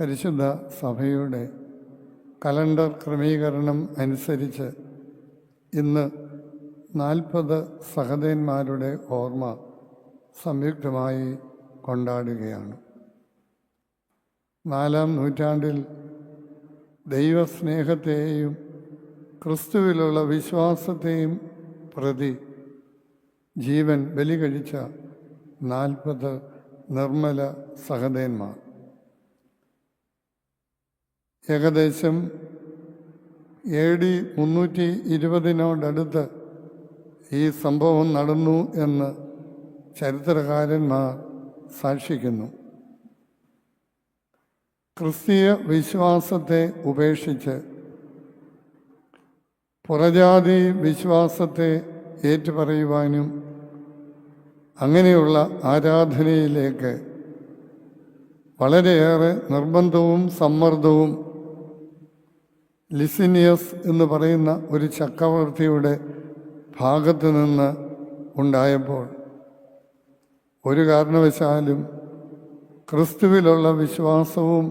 പരിശുദ്ധ സഭയുടെ കലണ്ടർ ക്രമീകരണം അനുസരിച്ച് ഇന്ന് 40 സഹദേന്മാരുടെ ഓർമ്മ സംയുക്തമായി കൊണ്ടാടുകയാണ്. 4-ാം നൂറ്റാണ്ടിൽ ദൈവസ്നേഹത്തെയും ക്രിസ്തുവിലുള്ള വിശ്വാസത്തെയും പ്രതി ജീവൻ ബലി കഴിച്ച 40 നിർമ്മല സഹദേന്മാർ. ഏകദേശം AD 320 ഈ സംഭവം നടന്നു എന്ന് ചരിത്രകാരന്മാർ സാക്ഷിക്കുന്നു. ക്രിസ്തീയ വിശ്വാസത്തെ ഉപേക്ഷിച്ച് പുറജാതി വിശ്വാസത്തെ ഏറ്റുപറയുവാനും അങ്ങനെയുള്ള ആരാധനയിലേക്ക് വളരെയേറെ നിർബന്ധവും സമ്മർദ്ദവും ലിസിനിയസ് എന്ന് പറയുന്ന ഒരു ചക്രവർത്തിയുടെ ഭാഗത്തു നിന്ന് ഉണ്ടായപ്പോൾ ഒരു കാരണവശാലും ക്രിസ്തുവിലുള്ള വിശ്വാസവും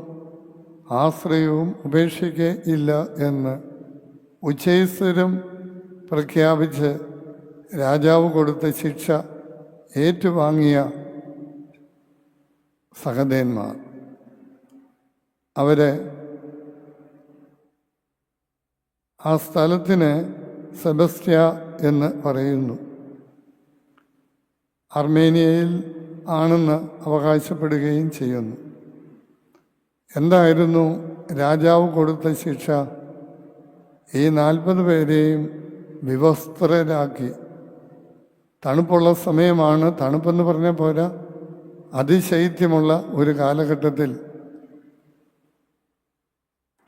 ആശ്രയവും ഉപേക്ഷിക്കുകയില്ല എന്ന് ഉച്ചൈസ്വരം പ്രഖ്യാപിച്ച് രാജാവ് കൊടുത്ത ശിക്ഷ ഏറ്റുവാങ്ങിയ സഹദേന്മാർ അവരെ ആ സ്ഥലത്തിന് സെബസ്റ്റ്യ എന്ന് പറയുന്നു. അർമേനിയയിൽ ആണെന്ന് അവകാശപ്പെടുകയും ചെയ്യുന്നു. എന്തായിരുന്നു രാജാവ് കൊടുത്ത ശിക്ഷ? ഈ 40 പേരെയും വിവസ്ത്രരാക്കി. തണുപ്പുള്ള സമയമാണ്, തണുപ്പെന്ന് പറഞ്ഞാൽ പോരാ, അതിശൈത്യമുള്ള ഒരു കാലഘട്ടത്തിൽ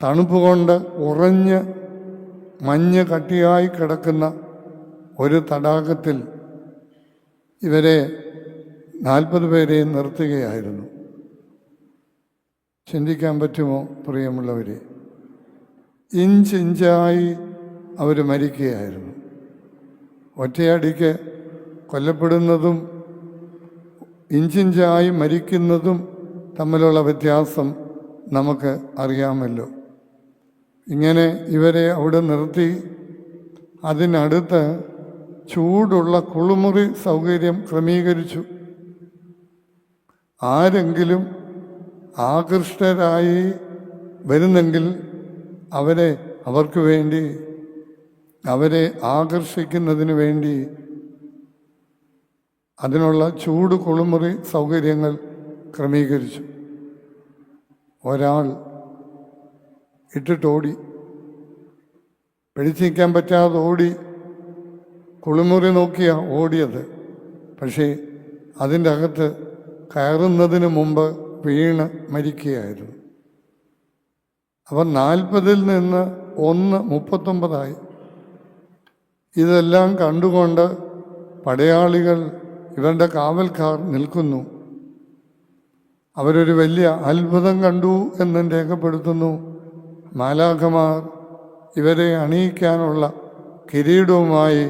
തണുപ്പ് കൊണ്ട് ഉറഞ്ഞ് മഞ്ഞ് കട്ടിയായി കിടക്കുന്ന ഒരു തടാകത്തിൽ ഇവരെ 40 പേരെയും നിർത്തുകയായിരുന്നു. ചിന്തിക്കാൻ പറ്റുമോ പ്രിയമുള്ളവരെ? ഇഞ്ചിഞ്ചായി അവർ മരിക്കുകയായിരുന്നു. ഒറ്റയടിക്ക് കൊല്ലപ്പെടുന്നതും ഇഞ്ചിഞ്ചായി മരിക്കുന്നതും തമ്മിലുള്ള വ്യത്യാസം നമുക്ക് അറിയാമല്ലോ. ഇങ്ങനെ ഇവരെ അവിടെ നിർത്തി അതിനടുത്ത് ചൂടുള്ള കുളിമുറി സൗകര്യം ക്രമീകരിച്ചു. ആരെങ്കിലും ആകൃഷ്ടരായി വരുന്നെങ്കിൽ അവർക്ക് വേണ്ടി, അവരെ ആകർഷിക്കുന്നതിന് വേണ്ടി അതിനുള്ള ചൂട് കുളിമുറി സൗകര്യങ്ങൾ ക്രമീകരിച്ചു. ഒരാൾ ഇട്ടിട്ടോടി, പിടിച്ചു നിൽക്കാൻ പറ്റാതെ ഓടി, കുളിമുറി നോക്കിയാ ഓടിയത്. പക്ഷേ അതിൻ്റെ അകത്ത് കയറുന്നതിന് മുമ്പ് വീണ് മരിക്കുകയായിരുന്നു. അപ്പം 40-ൽ നിന്ന് 39 ഇതെല്ലാം കണ്ടുകൊണ്ട് പടയാളികൾ, ഇവരുടെ കാവൽക്കാർ നിൽക്കുന്നു. അവരൊരു വലിയ അത്ഭുതം കണ്ടു എന്നും രേഖപ്പെടുത്തുന്നു. മാലാഖമാർ ഇവരെ അണിയിക്കാനുള്ള കിരീടവുമായി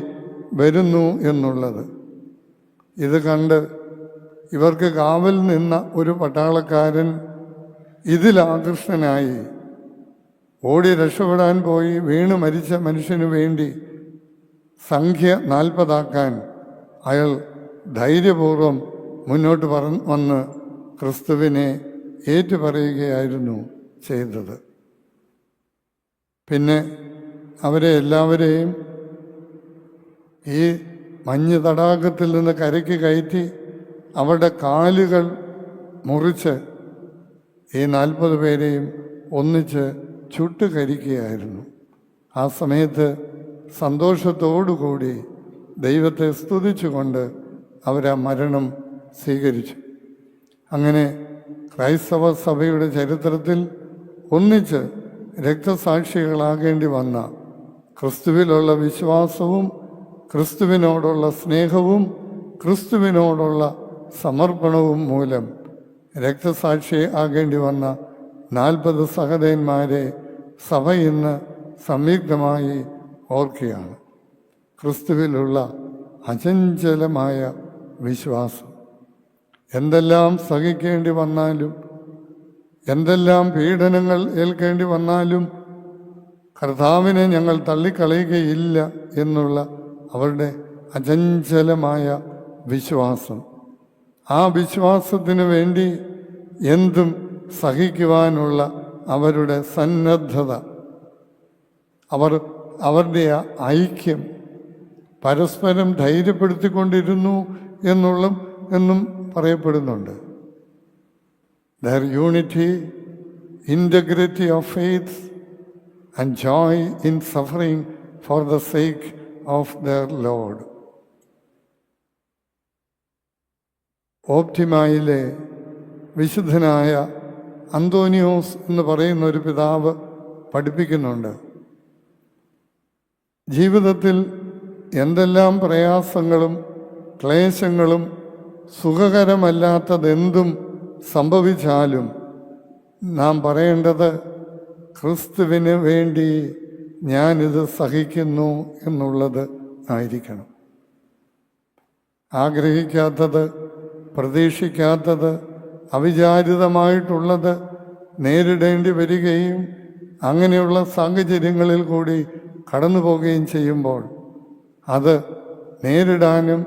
വരുന്നു എന്നുള്ളത്. ഇത് കണ്ട് ഇവർക്ക് കാവൽ നിന്ന ഒരു പട്ടാളക്കാരൻ ഇതിലാകൃഷ്ടനായി ഓടി രക്ഷപ്പെടാൻ പോയി. വീണ് മരിച്ച മനുഷ്യനു വേണ്ടി സംഖ്യ 40 അയാൾ ധൈര്യപൂർവം മുന്നോട്ട് വന്ന് ക്രിസ്തുവിനെ ഏറ്റുപറയുകയായിരുന്നു ചെയ്തത്. പിന്നെ അവരെ എല്ലാവരെയും ഈ മഞ്ഞ് തടാകത്തിൽ നിന്ന് കരയ്ക്ക് കയറ്റി അവരുടെ കാലുകൾ മുറിച്ച് ഈ 40 പേരെയും ഒന്നിച്ച് ചുട്ടുകരിക്കുകയായിരുന്നു. ആ സമയത്ത് സന്തോഷത്തോടുകൂടി ദൈവത്തെ സ്തുതിച്ചുകൊണ്ട് അവരാ മരണം സ്വീകരിച്ചു. അങ്ങനെ ക്രൈസ്തവ സഭയുടെ ചരിത്രത്തിൽ ഒന്നിച്ച് രക്തസാക്ഷികളാകേണ്ടി വന്ന ക്രിസ്തുവിലുള്ള വിശ്വാസവും ക്രിസ്തുവിനോടുള്ള സ്നേഹവും ക്രിസ്തുവിനോടുള്ള സമർപ്പണവും മൂലം രക്തസാക്ഷി ആകേണ്ടി വന്ന 40 സഹദേന്മാരെ സഭ ഇന്ന് സംയുക്തമായി ഓർക്കുകയാണ്. ക്രിസ്തുവിലുള്ള അചഞ്ചലമായ വിശ്വാസം. എന്തെല്ലാം സഹിക്കേണ്ടി വന്നാലും എന്തെല്ലാം പീഡനങ്ങൾ ഏൽക്കേണ്ടി വന്നാലും കർത്താവിനെ ഞങ്ങൾ തള്ളിക്കളയുകയില്ല എന്നുള്ള അവരുടെ അചഞ്ചലമായ വിശ്വാസം. ആ വിശ്വാസത്തിനു വേണ്ടി എന്തും സഹിക്കുവാനുള്ള അവരുടെ സന്നദ്ധത, അവരുടെ ഐക്യം പരസ്പരം ധൈര്യപ്പെടുത്തിക്കൊണ്ടിരുന്നു എന്നും പറയപ്പെടുന്നുണ്ട്. Their unity, integrity of faith and joy in suffering for the sake of their Lord. ഓപ്റ്റിമായിലെ വിശുദ്ധനായ അന്തോനിയോസ് എന്ന് പറയുന്ന ഒരു പിതാവ് പഠിപ്പിക്കുന്നുണ്ട്, ജീവിതത്തിൽ എന്തെല്ലാം പ്രയാസങ്ങളും ക്ലേശങ്ങളും സുഖകരമല്ലാത്തതെന്തും സംഭവിച്ചാലും നാം പറയേണ്ടത് ക്രിസ്തുവിന് വേണ്ടി ഞാനിത് സഹിക്കുന്നു എന്നുള്ളത് ആയിരിക്കണം. ആഗ്രഹിക്കാത്തത്, പ്രതീക്ഷിക്കാത്തത്, അവിചാരിതമായിട്ടുള്ളത് നേരിടേണ്ടി വരികയും അങ്ങനെയുള്ള സാഹചര്യങ്ങളിൽ കൂടി കടന്നു പോവുകയും ചെയ്യുമ്പോൾ അത് നേരിടാനും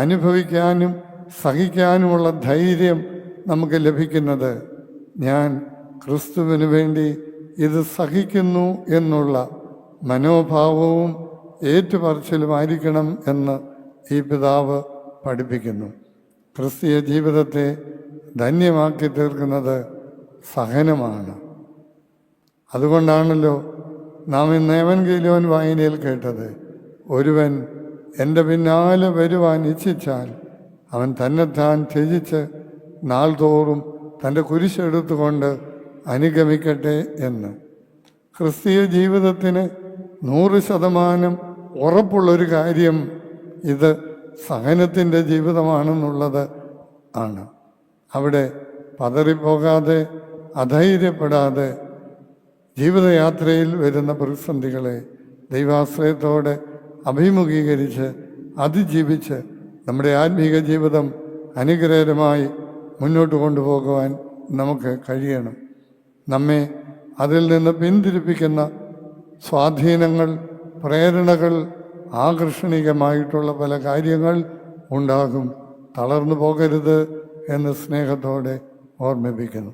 അനുഭവിക്കാനും സഹിക്കാനുമുള്ള ധൈര്യം നമുക്ക് ലഭിക്കുന്നത് ഞാൻ ക്രിസ്തുവിന് വേണ്ടി ഇത് സഹിക്കുന്നു എന്നുള്ള മനോഭാവവും ഏറ്റുപറച്ചിലുമായിരിക്കണം എന്ന് ഈ പിതാവ് പഠിപ്പിക്കുന്നു. ക്രിസ്തീയ ജീവിതത്തെ ധന്യമാക്കി തീർക്കുന്നത് സഹനമാണ്. അതുകൊണ്ടാണല്ലോ നാം ഇന്ന് ഏവൻഗേലിയോൻ വായനയിൽ കേട്ടത്, ഒരുവൻ എൻ്റെ പിന്നാലെ വരുവാൻ ഇച്ഛിച്ചാൽ അവൻ തന്നെത്താൻ ത്യജിച്ച് നാൾതോറും തൻ്റെ കുരിശെടുത്തുകൊണ്ട് അനുഗമിക്കട്ടെ എന്ന്. ക്രിസ്തീയ ജീവിതത്തിന് 100% ഉറപ്പുള്ളൊരു കാര്യം ഇത് സഹനത്തിൻ്റെ ജീവിതമാണെന്നുള്ളത് ആണ്. അവിടെ പതറിപ്പോകാതെ, അധൈര്യപ്പെടാതെ ജീവിതയാത്രയിൽ വരുന്ന പ്രതിസന്ധികളെ ദൈവാശ്രയത്തോടെ അഭിമുഖീകരിച്ച് അതിജീവിച്ച് നമ്മുടെ ആത്മീക ജീവിതം അനുഗ്രഹകരമായി മുന്നോട്ട് കൊണ്ടുപോകുവാൻ നമുക്ക് കഴിയണം. നമ്മെ അതിൽ നിന്ന് പിന്തിരിപ്പിക്കുന്ന സ്വാധീനങ്ങൾ, പ്രേരണകൾ, ആകർഷണീയമായിട്ടുള്ള പല കാര്യങ്ങൾ ഉണ്ടാകും. തളർന്നു പോകരുത് എന്ന് സ്നേഹത്തോടെ ഓർമ്മിപ്പിക്കുന്നു.